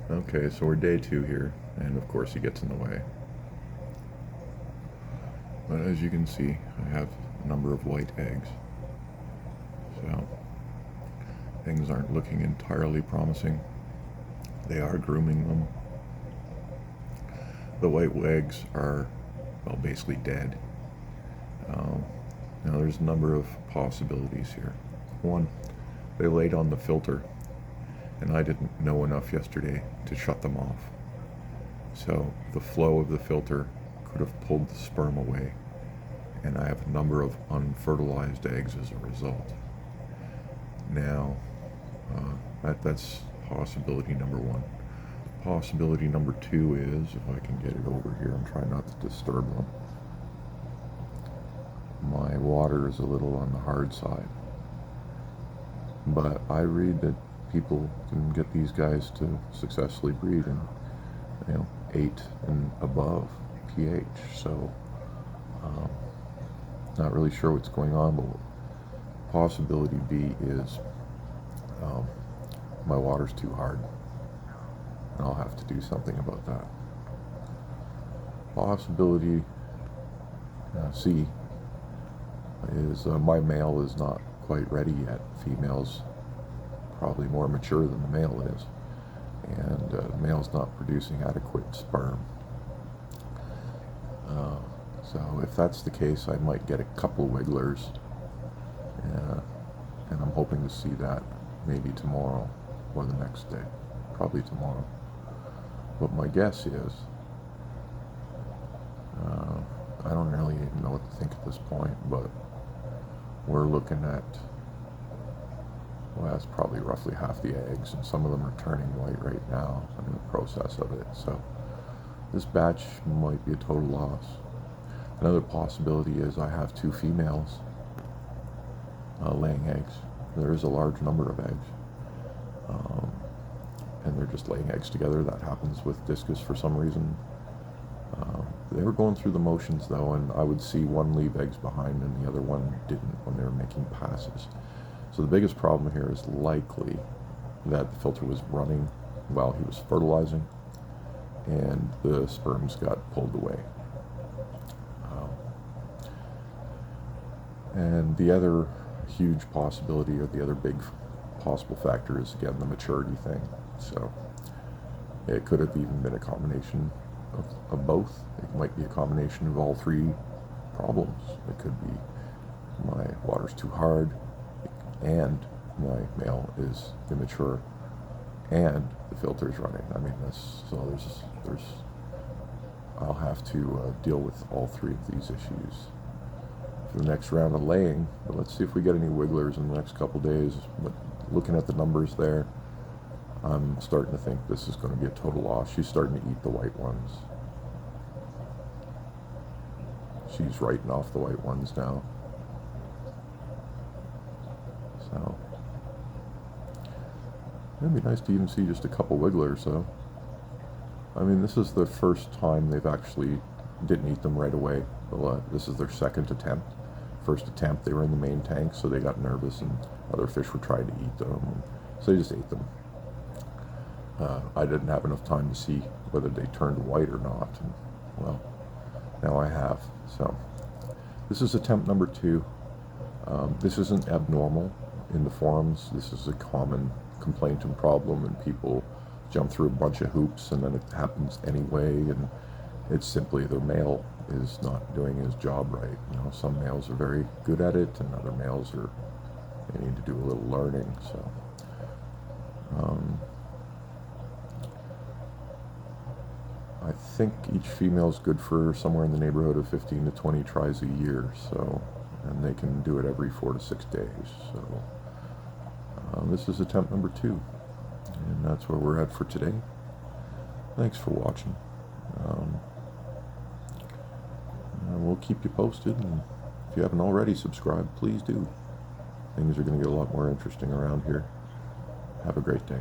Okay, so we're day 2 here, and of course he gets in the way. But as you can see, I have a number of white eggs. So things aren't looking entirely promising. They are grooming them. The white eggs are, well, basically dead. Now there's a number of possibilities here. One, they laid on the filter, and I didn't know enough yesterday to shut them off. So the flow of the filter could have pulled the sperm away, and I have a number of unfertilized eggs as a result. Now, that's possibility number 1. Possibility number 2 is, if I can get it over here, I'm trying not to disturb them. My water is a little on the hard side. But I read that people can get these guys to successfully breed in, 8 and above pH. So, not really sure what's going on, but possibility B is my water's too hard, and I'll have to do something about that. Possibility C is my male is not quite ready yet. Female's probably more mature than the male is, and the male's not producing adequate sperm. So if that's the case, I might get a couple wigglers, and I'm hoping to see that maybe tomorrow or the next day, probably tomorrow. But my guess is, I don't really even know what to think at this point, but we're looking at, well, that's probably roughly half the eggs, and some of them are turning white right now. I'm in the process of it, so this batch might be a total loss. Another possibility is I have 2 females laying eggs. There is a large number of eggs, and they're just laying eggs together. That happens with discus for some reason. They were going through the motions though, and I would see one leave eggs behind and the other one didn't when they were making passes. So the biggest problem here is likely that the filter was running while he was fertilizing, and the sperms got pulled away. And the other huge possibility, or the other big possible factor, is again the maturity thing. So it could have even been a combination of both. It might be a combination of all 3 problems. It could be my water's too hard, and my male is immature, and the filter's running. I mean, there's I'll have to deal with all 3 of these issues for the next round of laying. But let's see if we get any wigglers in the next couple days. But looking at the numbers there, I'm starting to think this is going to be a total loss. She's starting to eat the white ones. She's writing off the white ones now. So it'd be nice to even see just a couple wigglers, though. I mean, this is the first time they've actually didn't eat them right away. This is their second attempt. First attempt, they were in the main tank, so they got nervous, and other fish were trying to eat them, so they just ate them. I didn't have enough time to see whether they turned white or not, and well, now I have. So this is attempt number 2. This isn't abnormal in the forums. This is a common complaint and problem, and people jump through a bunch of hoops, and then it happens anyway, and it's simply the male is not doing his job right. Some males are very good at it, and other males they need to do a little learning. So I think each female is good for somewhere in the neighborhood of 15 to 20 tries a year, so, and they can do it every 4 to 6 days. So this is attempt number 2, and that's where we're at for today. Thanks for watching. We'll keep you posted, and if you haven't already subscribed, please do. Things are going to get a lot more interesting around here. Have a great day.